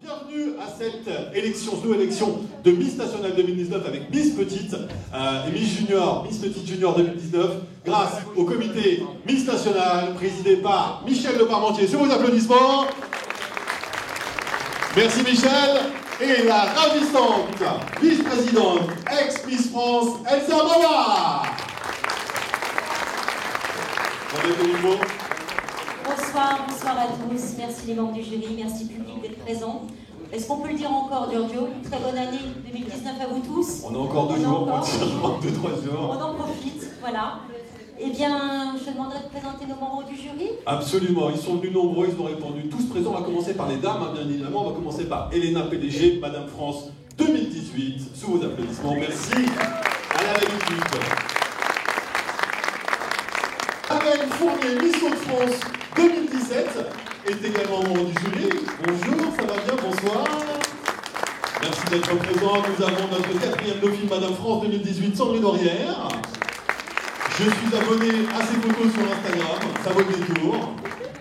Bienvenue à cette nouvelle élection de Miss Nationale 2019 avec Miss Petite et Miss Junior, Miss Petite Junior 2019, grâce au comité Miss Nationale présidé par Michel Le Parmentier. Sur vos applaudissements. Merci Michel. Et la ravissante vice-présidente ex-Miss France, Elsa Mawar. Bonsoir, bonsoir à tous. Merci les membres du jury, merci public d'être présents. Est-ce qu'on peut le dire encore, Giorgio? Une très bonne année 2019 à vous tous. On a encore 2 jours, 2-3 jours. On en profite, voilà. Eh bien, je demanderai de présenter nos membres du jury. Absolument, ils sont venus nombreux, ils ont répondu tous présents. On va commencer par les dames, bien évidemment. On va commencer par Elena PDG, Madame France 2018. Sous vos applaudissements, merci à la belle équipe. Alain Fournier, Miss France 2017, est également membre du jury. Bonjour, ça va bien, bonsoir. Merci d'être présent. Nous avons notre 4e dauphine, Madame France 2018, Sandrine Aurière. Je suis abonné à ses photos sur Instagram, ça vaut le détour.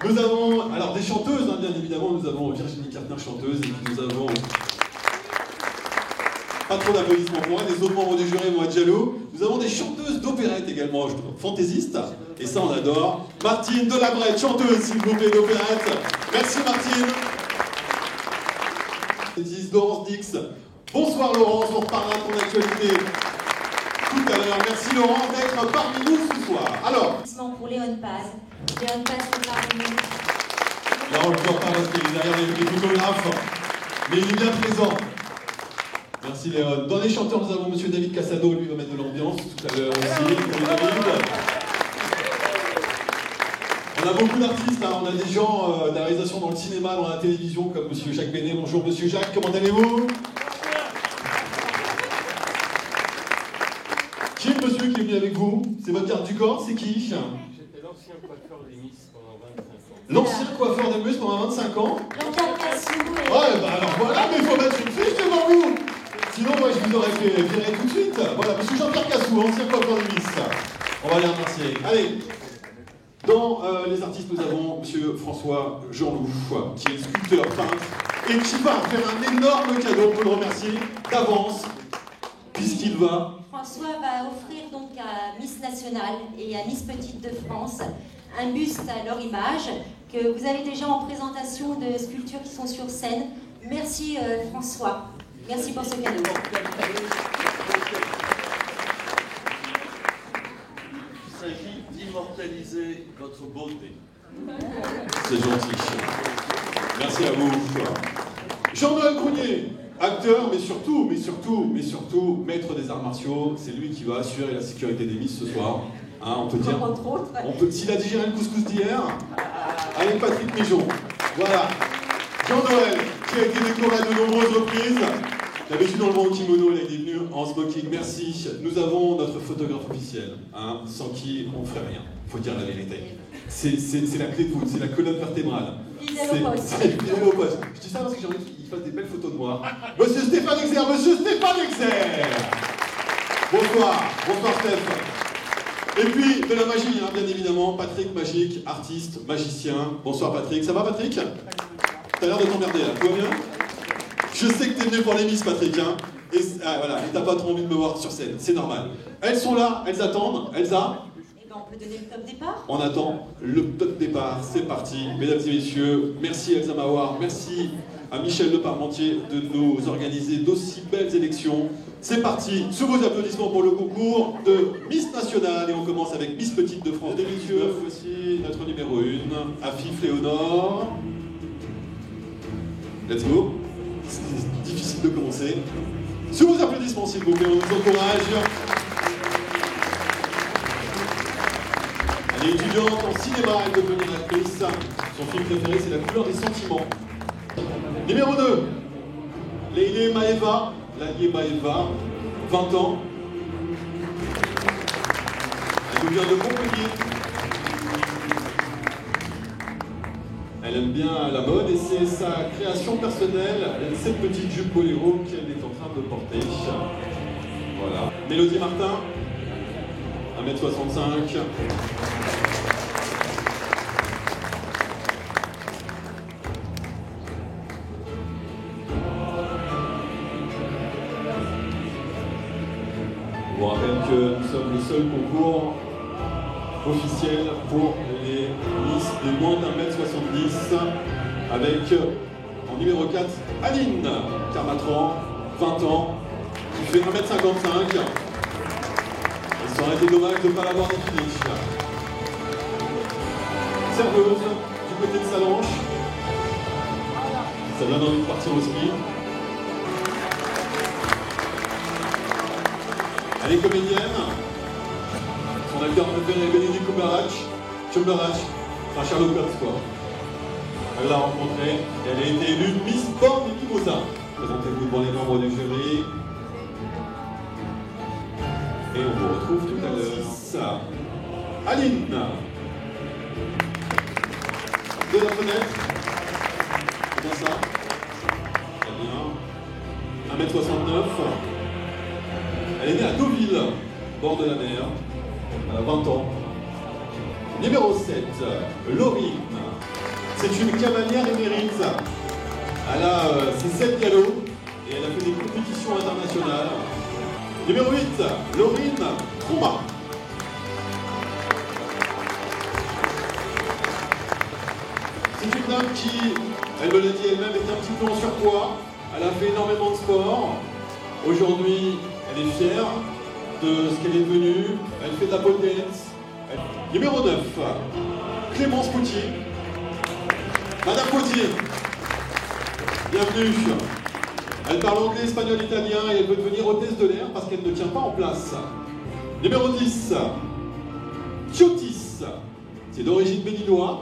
Nous avons, alors des chanteuses, bien évidemment, nous avons Virginie Carter, chanteuse, et puis nous avons... Pas trop d'applaudissements pour elle, les autres membres du jury vont être jaloux. Nous avons des chanteuses d'opérette également, fantaisistes, et ça on adore. Martine Delabrette, chanteuse s'il vous plaît d'opérette. Merci Martine. Laurence Dix. Bonsoir Laurence, on reparlera de ton actualité tout à l'heure. Merci Laurence d'être parmi nous ce soir. Alors. Pour Léon Paz. Léon Paz est parmi nous. Là on le voit pas parce qu'il est derrière les photographes, mais il est bien présent. Merci Léon. Dans les chanteurs, nous avons Monsieur David Cassano, lui va mettre de l'ambiance tout à l'heure aussi. David. On a beaucoup d'artistes, hein. On a des gens de la réalisation dans le cinéma, dans la télévision, comme Monsieur Jacques Bénet. Bonjour Monsieur Jacques, comment allez-vous? Qui est le monsieur qui est venu avec vous? C'est votre garde du corps, c'est qui? J'étais l'ancien coiffeur des Miss pendant 25 ans. L'ancien coiffeur des Miss pendant 25 ans? Jean-Pierre Cassou. Ouais, bah alors voilà, mais il faut mettre une fiche devant vous. Sinon, moi, je vous aurais fait virer tout de suite. Voilà, monsieur Jean-Pierre Cassou, ancien coiffeur des Miss. On va les remercier. Allez, dans les artistes, nous avons monsieur François Jeanloup, qui est sculpteur, peintre, et qui va faire un énorme cadeau, on peut le remercier d'avance, puisqu'il va... François va offrir donc à Miss Nationale et à Miss Petite de France un buste à leur image, que vous avez déjà en présentation de sculptures qui sont sur scène. Merci François. Merci pour ce cadeau. Il s'agit d'immortaliser votre beauté. C'est gentil. Merci à vous. Jean-Noël Grunier, acteur, mais surtout, maître des arts martiaux. C'est lui qui va assurer la sécurité des Miss ce soir. Hein, on peut dire. Entre autres. S'il a digéré le couscous d'hier, avec Patrick Mijon. Voilà. Jean-Noël, qui a été décoré à de nombreuses reprises. D'habitude dans le monde kimono, il est venu en smoking. Merci. Nous avons notre photographe officiel, hein, sans qui on ne ferait rien. Il faut dire la vérité. C'est la clé de voûte, c'est la colonne vertébrale. Fidèle au poste. Fidèle au poste. Je dis ça parce que j'ai envie qu'il fasse des belles photos de moi. Monsieur Stéphane Exer, monsieur Stéphane Exer. Bonsoir, bonsoir Steph. Et puis de la magie, hein, bien évidemment, Patrick Magique, artiste, magicien. Bonsoir Patrick, ça va Patrick? T'as l'air de t'emmerder là, tout va bien? Je sais que t'es venu pour les Miss Patrick, hein. Et voilà, t'as pas trop envie de me voir sur scène, c'est normal. Elles sont là, elles attendent, Elsa. On peut donner le top départ. On attend le top départ, c'est parti. Mesdames et messieurs, merci Elsa Mawar, merci à Michel Le Parmentier de nous organiser d'aussi belles élections. C'est parti, sous vos applaudissements pour le concours de Miss Nationale. Et on commence avec Miss Petite de France 2019. Voici notre numéro 1, Afif Léonore. Let's go. C'est difficile de commencer. Sous vos applaudissements s'il vous plaît, on nous encourage. Elle est étudiante en cinéma, elle veut devenir actrice. Son film préféré, c'est La couleur des sentiments. Numéro 2, Leïlé Maeva, 20 ans. Elle nous vient de Montpellier. Elle aime bien la mode et c'est sa création personnelle, cette petite jupe boléro qu'elle est en train de porter. Voilà. Mélodie Martin, 1m65. puisque nous sommes le seul concours officiel pour les Miss de moins d'1m70 avec en numéro 4 Aline Carmatran, 20 ans, qui fait 1m55. Ça aurait été dommage de ne pas l'avoir défini. Serveuse du côté de Salanches. Ça donne envie de partir au ski. Elle est comédienne. Son acteur préféré est Bénédicte Cumberbatch, enfin Sherlock Holmes quoi. Elle l'a rencontré et elle a été élue Miss Born et Mimosa. Présentez-vous devant les membres du jury. Et on vous retrouve tout à l'heure. Aline. De la fenêtre. C'est bien ça. Très bien. 1m69. Elle est née à Deauville, bord de la mer. Elle a 20 ans. Numéro 7, Laurine. C'est une cavalière émérite. Elle a ses 7 galops et elle a fait des compétitions internationales. Numéro 8, Laurine Trouma. C'est une dame qui, elle me l'a dit elle-même, est un petit peu en surpoids. Elle a fait énormément de sport. Aujourd'hui, elle est fière de ce qu'elle est devenue. Elle fait de la pole dance. Numéro 9, Clémence Potier. Madame Potier, bienvenue. Elle parle anglais, espagnol, italien et elle veut devenir hôtesse de l'air parce qu'elle ne tient pas en place. Numéro 10, Thiotis. C'est d'origine béninoise.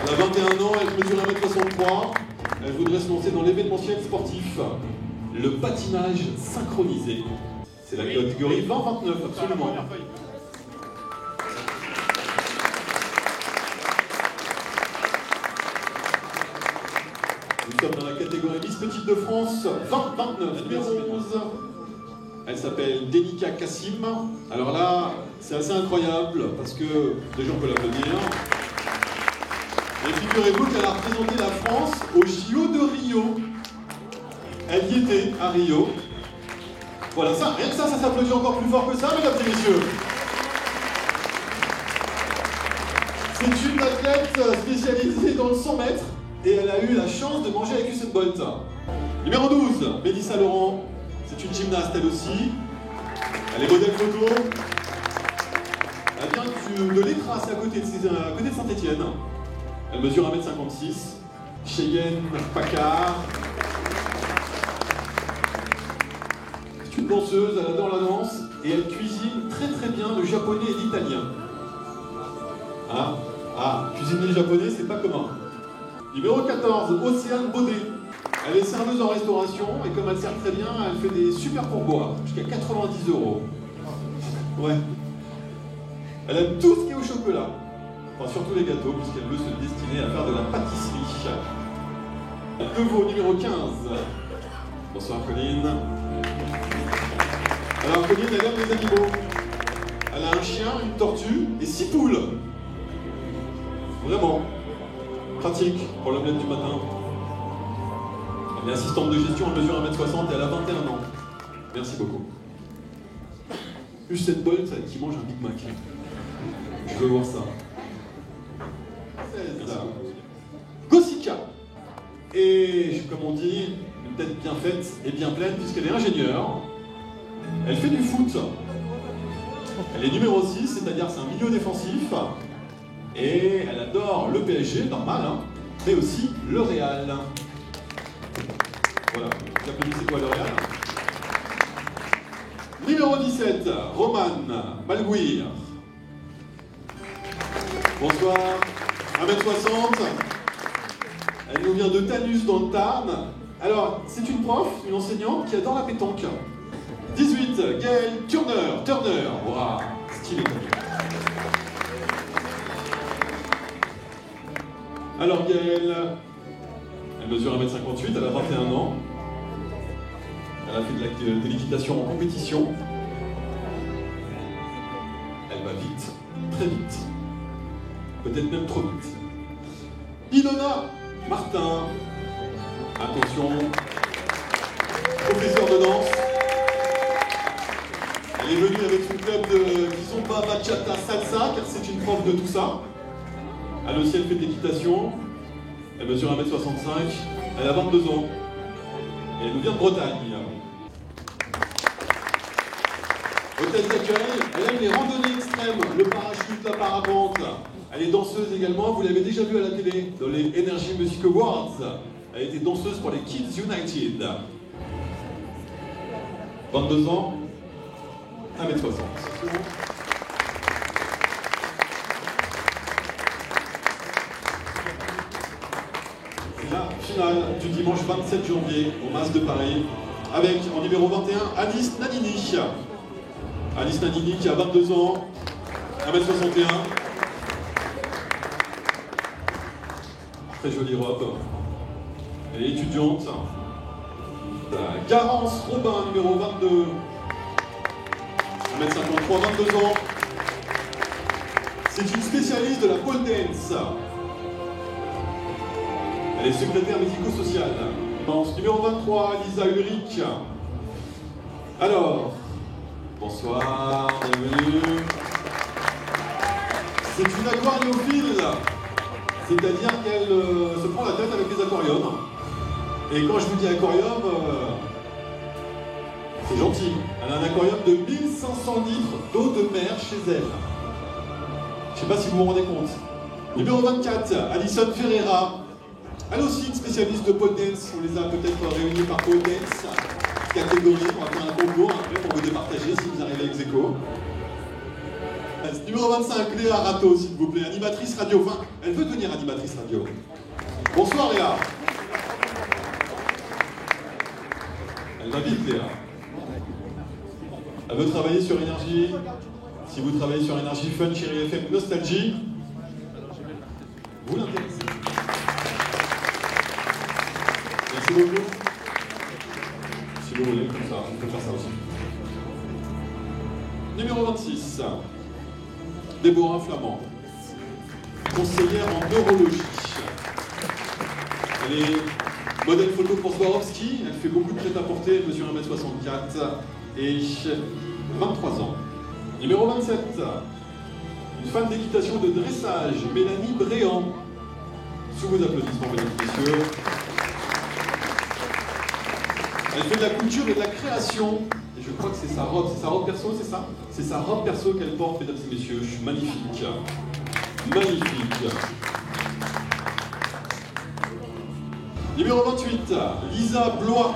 Elle a 21 ans, elle mesure 1m63. Elle voudrait se lancer dans l'événementiel sportif, le patinage synchronisé. C'est la catégorie 20-29, absolument. Nous sommes dans la catégorie Miss Petite de France 20-29, numéro 11. Elle s'appelle Denika Kassim. Alors là, c'est assez incroyable parce que déjà on peut l'applaudir. Et figurez-vous qu'elle a représenté la France au JO de Rio. Elle y était à Rio. Voilà, ça, rien que ça s'applaudit encore plus fort que ça, mesdames et messieurs. C'est une athlète spécialisée dans le 100 mètres et elle a eu la chance de manger avec Usain Bolt. Numéro 12, Mélissa Laurent. C'est une gymnaste elle aussi. Elle est modèle photo. Elle vient de l'Étras, à côté de Saint-Étienne. Elle mesure 1m56. Cheyenne Paccard. C'est une danseuse, elle adore la danse et elle cuisine très très bien le japonais et l'italien. Cuisiner le japonais, c'est pas commun. Numéro 14, Océane Baudet. Elle est serveuse en restauration et comme elle sert très bien, elle fait des super pourboires, jusqu'à 90 €. Ouais. Elle aime tout ce qui est au chocolat. Enfin, surtout les gâteaux, puisqu'elle veut se destiner à faire de la pâtisserie. Deveau numéro 15. Bonsoir Colline. Alors Colline, elle aime les animaux. Elle a un chien, une tortue et 6 poules. Vraiment. Pratique pour l'omelette du matin. Elle est assistante de gestion, elle mesure 1m60 et elle a 21 ans. Merci beaucoup. Usain Bolt qui mange un Big Mac. Je veux voir ça. 16. Gossika. Et comme on dit, une tête bien faite et bien pleine puisqu'elle est ingénieure. Elle fait du foot. Elle est numéro 6, c'est-à-dire c'est un milieu défensif. Et elle adore le PSG, normal, hein, mais aussi le Real. Voilà, vous applaudissez quoi le Real? Numéro 17, Romane Malguir. Bonsoir, 1m60. Elle nous vient de Tanus dans le Tarn. Alors, c'est une prof, une enseignante qui adore la pétanque. 18, Gaëlle Turner. Waouh, stylé. Alors Gaëlle, elle mesure 1m58, elle a 21 ans. Elle a fait de l'équitation en compétition. Elle va vite, très vite. Peut-être même trop vite. Ilona Martin. Attention. Professeur de danse. Elle est venue avec son club de Kizomba, Bachata, Salsa, car c'est une prof de tout ça. Elle aussi, elle fait de l'équitation. Elle mesure 1m65. Elle a 22 ans. Et elle nous vient de Bretagne. Hôtel d'accueil, elle aime les randonnées extrêmes, le parachute, la parapente. Elle est danseuse également, vous l'avez déjà vue à la télé, dans les Energy Music Awards. Elle était danseuse pour les Kids United. 22 ans, 1m60. C'est la finale du dimanche 27 janvier au Mas de Paris, avec en numéro 21, Alice Nannini. Alice Nannini qui a 22 ans, 1m61. Très jolie robe. Elle est étudiante. Garance Robin, numéro 22. 1m53, 22 ans. C'est une spécialiste de la pole dance. Elle est secrétaire médico-sociale. Numéro 23, Lisa Ulrich. Alors, bonsoir, bienvenue. C'est une aquariophile, c'est-à-dire qu'elle se prend la tête avec les aquariums. Et quand je vous dis aquarium, c'est gentil. Elle a un aquarium de 1500 litres d'eau de mer chez elle. Je ne sais pas si vous vous rendez compte. Numéro 24, Alison Ferreira. Elle aussi une spécialiste de pole dance. On les a peut-être réunis par pole dance. Catégorie, on va faire un concours après pour vous départager si vous arrivez ex aequo. Numéro 25, Léa Rato, s'il vous plaît, animatrice radio. Enfin, elle veut devenir animatrice radio. Bonsoir Léa. Elle va vite Léa. Elle veut travailler sur Énergie. Si vous travaillez sur Énergie Fun, Chérie FM, Nostalgie, vous l'intéressez. Merci beaucoup. Si vous voulez, comme ça, on peut faire ça aussi. Numéro 26, Déborah Flamand, conseillère en neurologie. Elle est modèle photo pour Swarovski, elle fait beaucoup de prêt-à-porter, elle mesure 1m64 et 23 ans. Numéro 27, une fan d'équitation de dressage, Mélanie Bréant. Sous vos applaudissements, mesdames et messieurs. Elle fait de la couture et de la création. Et je crois que c'est sa robe perso, c'est ça? C'est sa robe perso qu'elle porte, mesdames et messieurs. Magnifique. Magnifique. Numéro 28, Lisa Blois.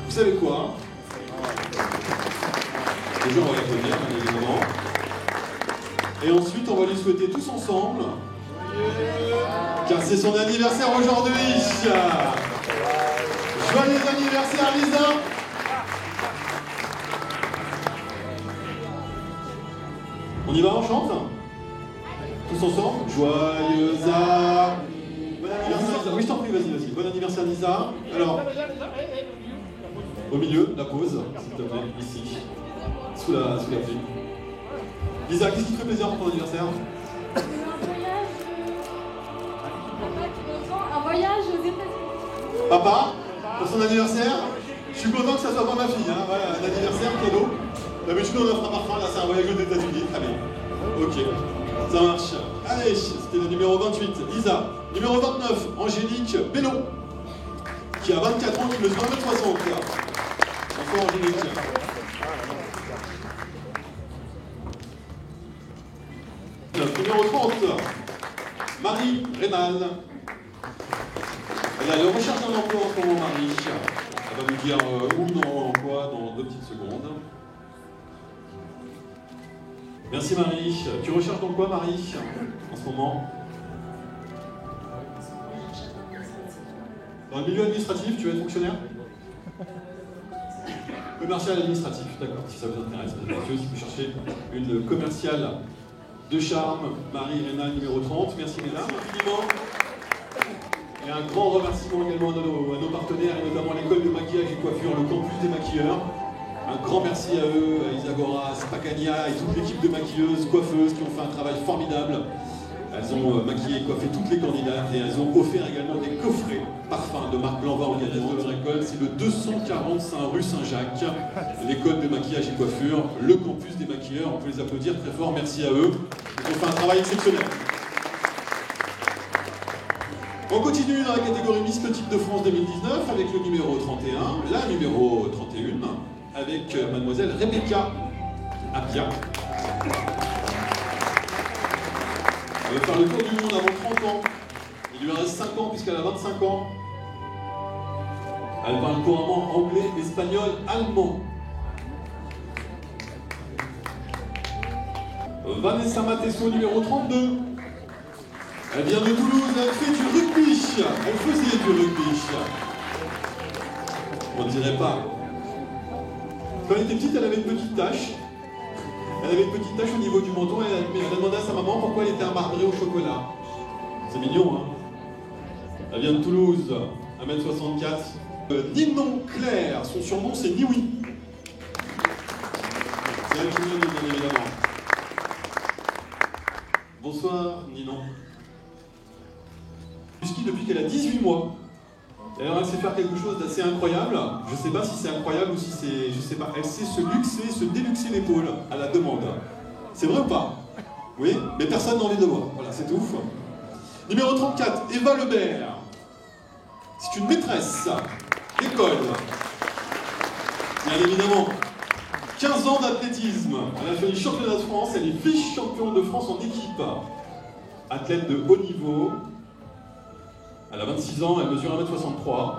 Vous savez quoi, hein? Déjà, on va l'applaudir, bien évidemment. Et ensuite, on va lui souhaiter tous ensemble, car c'est son anniversaire aujourd'hui. Joyeux anniversaire, Lisa! On y va, on chante? Tous ensemble? Joyeux anniversaire! Bon anniversaire, Lisa. Oui, je t'en prie, vas-y. Bon anniversaire, Lisa. Alors, au milieu, la pause, s'il te plaît, ici. Sous la pluie. Lisa, qu'est-ce qui te fait plaisir pour ton anniversaire? Un voyage aux États-Unis. Papa, pour son anniversaire, je suis content que ça soit pas ma fille. Hein. Voilà, un anniversaire, cadeau. D'habitude, on offre un parfum, là, c'est un voyage aux États-Unis. Très bien. Ok, ça marche. Allez, c'était le numéro 28, Lisa. Numéro 29, Angélique Bellon, qui a 24 ans, qui mesure 1m60. Bonsoir, Angélique. Numéro 30, Marie Rénal. Elle a la recherche d'un emploi en ce moment, Marie. Elle va nous dire où dans quoi dans 2 petites secondes. Merci Marie. Tu recherches donc quoi, Marie, en ce moment? Dans le milieu administratif, tu veux être fonctionnaire? Commercial administratif, d'accord, si ça vous intéresse. Monsieur, si vous cherchez une commerciale de charme, Marie Rénal, numéro 30. Merci mesdames, infiniment. Et un grand remerciement également à nos partenaires, et notamment l'école de maquillage et coiffure, le campus des maquilleurs. Un grand merci à eux, à Isagora, à Spacania et toute l'équipe de maquilleuses, coiffeuses qui ont fait un travail formidable. Elles ont maquillé et coiffé toutes les candidates et elles ont offert également des coffrets parfums de marque Lanvin gagnant de leur école. C'est le 245 rue Saint-Jacques, l'école de maquillage et coiffure, le campus des maquilleurs. On peut les applaudir très fort, merci à eux. Ils ont fait un travail exceptionnel. On continue dans la catégorie Miss Petite de France 2019 avec le numéro 31, la numéro 31, avec mademoiselle Rebecca Appia. Elle va faire le tour du monde avant 30 ans. Il lui reste 5 ans puisqu'elle a 25 ans. Elle parle couramment anglais, espagnol, allemand. Vanessa Matesso, numéro 32. Elle vient de Toulouse, elle fait du rugby. Elle faisait du rugby. On ne dirait pas. Quand elle était petite, elle avait une petite tache. Elle avait une petite tache au niveau du menton et elle a demandé à sa maman pourquoi elle était marbrée au chocolat. C'est mignon, hein? Elle vient de Toulouse, 1m64. Ninon Claire, son surnom c'est Niwi. C'est elle qui vient de bien évidemment. Bonsoir Ninon. Du ski depuis qu'elle a 18 mois. D'ailleurs, elle sait faire quelque chose d'assez incroyable. Je ne sais pas si c'est incroyable ou si c'est... Je sais pas. Elle sait se luxer, se déluxer l'épaule à la demande. C'est vrai ou pas? Oui, mais personne n'a envie de le voir. Voilà, c'est tout. Numéro 34, Eva Lebert. C'est une maîtresse d'école. Bien évidemment. 15 ans d'athlétisme. Elle a fait les championnats de France. Elle est vice-championne de France en équipe. Athlète de haut niveau. Elle a 26 ans, elle mesure 1m63,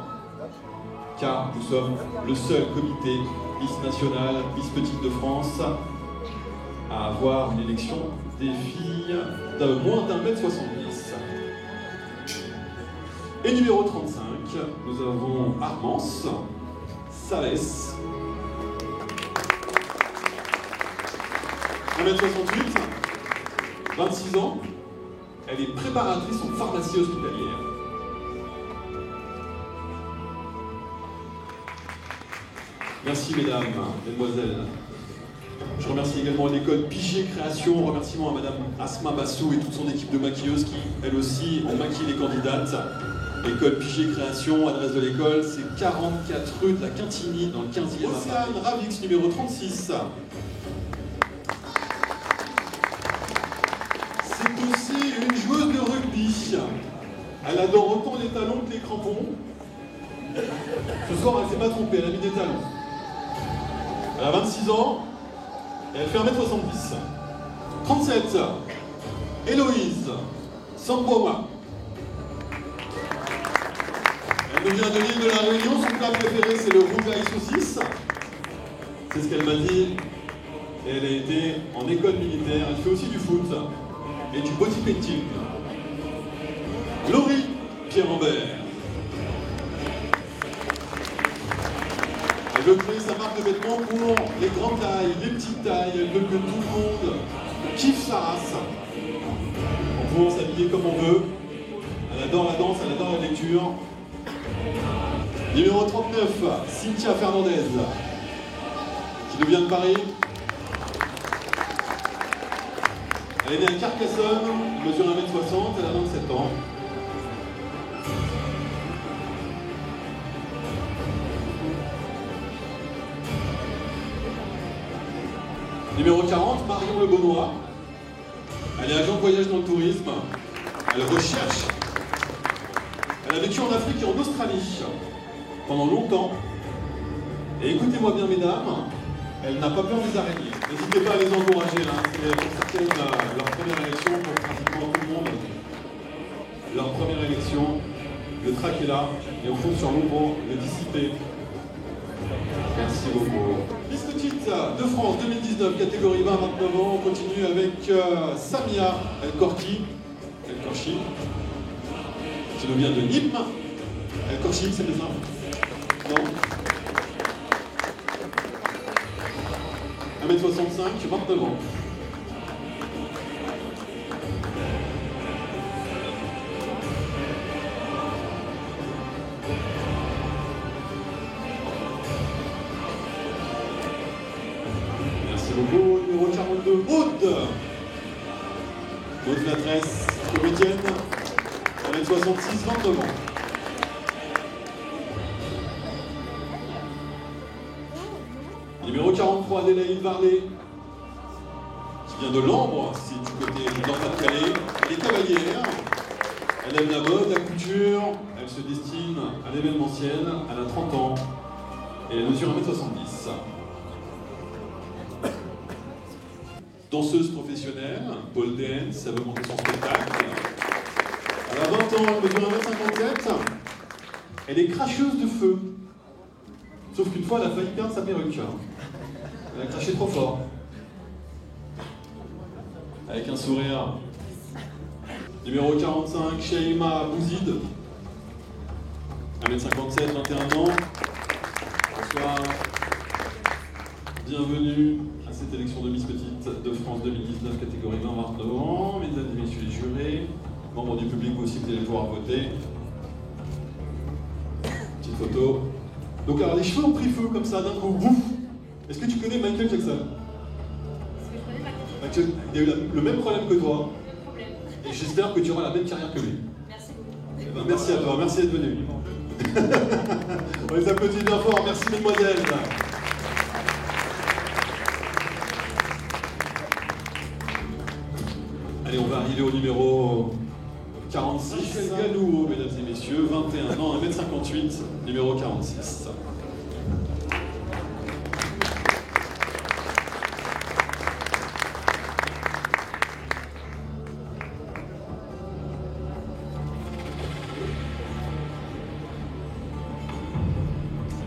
car nous sommes le seul comité Miss Nationale, Miss Petite de France, à avoir une élection des filles de moins d'1m70. Et numéro 35, nous avons Armance Salès, 1m68, 26 ans, elle est préparatrice en pharmacie hospitalière. Merci mesdames, mesdemoiselles. Je remercie également l'école Pigier Création, remerciement à madame Asma Bassou et toute son équipe de maquilleuses qui, elles aussi, ont maquillé les candidates. École Pigier Création, adresse de l'école, c'est 44 rue de la Quintigny, dans le 15e. Océane Ravix, numéro 36. C'est aussi une joueuse de rugby. Elle adore autant les talons que les crampons. Ce soir, elle ne s'est pas trompée, elle a mis des talons. Elle a 26 ans et elle fait 1m70. 37, Héloïse Samboa. Elle nous vient de l'île de la Réunion, son plat préféré c'est le rougail saucisse. C'est ce qu'elle m'a dit. Et elle a été en école militaire, elle fait aussi du foot et du bodypainting. Laurie Pierre-Ambert. Elle veut créer sa marque de vêtements pour les grandes tailles, les petites tailles. Elle veut que tout le monde kiffe sa race. En pouvant s'habiller comme on veut. Elle adore la danse, elle adore la lecture. Numéro 39, Cynthia Fernandez, qui nous vient de Paris. Elle est née à Carcassonne, elle mesure 1m60, elle a 27 ans. Numéro 40, Marion Le Beaunois. Elle est agent de voyage dans le tourisme. Elle recherche. Elle a vécu en Afrique et en Australie pendant longtemps. Et écoutez-moi bien, mesdames, elle n'a pas peur des araignées. N'hésitez pas à les encourager. Là. C'est pour certaines leur première élection, pour pratiquement tout le monde. Leur première élection. Le trac est là et on compte sur nous pour le dissiper. Merci beaucoup. Miss Petite de France 2019, catégorie 20-29 ans. On continue avec Samia El Korchi, qui nous vient de Nîmes. El Korchi, c'est bien ça? Non. 1m65, 29 ans. Merci beaucoup. Numéro 42, Aude. Aude Latresse. ce week-end. 1m66, 29 ans. Numéro 43, Adélaïde Varlet, qui vient de Lambre, c'est du côté de Nord-Pas-de-Calais. Elle est cavalière, elle aime la mode, la couture, elle se destine à l'événementiel, elle a 30 ans et elle mesure 1m70. Danseuse professionnelle, pole dance, elle veut monter son spectacle. Elle a 20 ans, elle mesure 1m57. Elle est cracheuse de feu. Sauf qu'une fois, elle a failli perdre sa perruque. Elle a craché trop fort. Avec un sourire. Numéro 45, Shaima Bouzid. 1m57, 21 ans. Bonsoir. Bienvenue à cette élection de Miss Petite de France 2019, catégorie 20-29 ans. Mesdames et messieurs les jurés, membres du public aussi, vous allez pouvoir voter. Petite photo. Donc alors les cheveux ont pris feu comme ça d'un coup, bouf. Est-ce que tu connais Michael Jackson? Est-ce que je connais Michael, il a eu le même problème que toi. le problème? Et j'espère que tu auras la même carrière que lui. Merci beaucoup. Eh ben, merci à toi, merci d'être venu. On les applaudit bien fort, merci mesdemoiselles. Allez, on va arriver au numéro 46, Galouo, mesdames et messieurs, 21 ans, 1m58, numéro 46.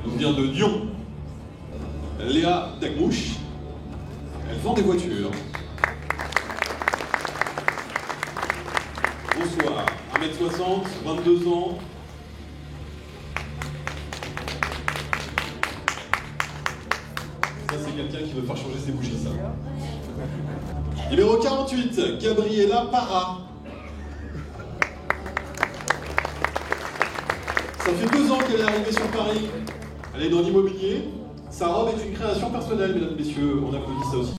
Elle nous vient de Lyon. Léa Dagmouche. Elle vend des voitures. Bonsoir, 1m60, 22 ans. Ça, c'est quelqu'un qui veut faire changer ses bougies, ça. Numéro 48, Gabriella Parra. Ça fait 2 ans qu'elle est arrivée sur Paris. Elle est dans l'immobilier. Sa robe est une création personnelle, mesdames et messieurs. On applaudit ça aussi.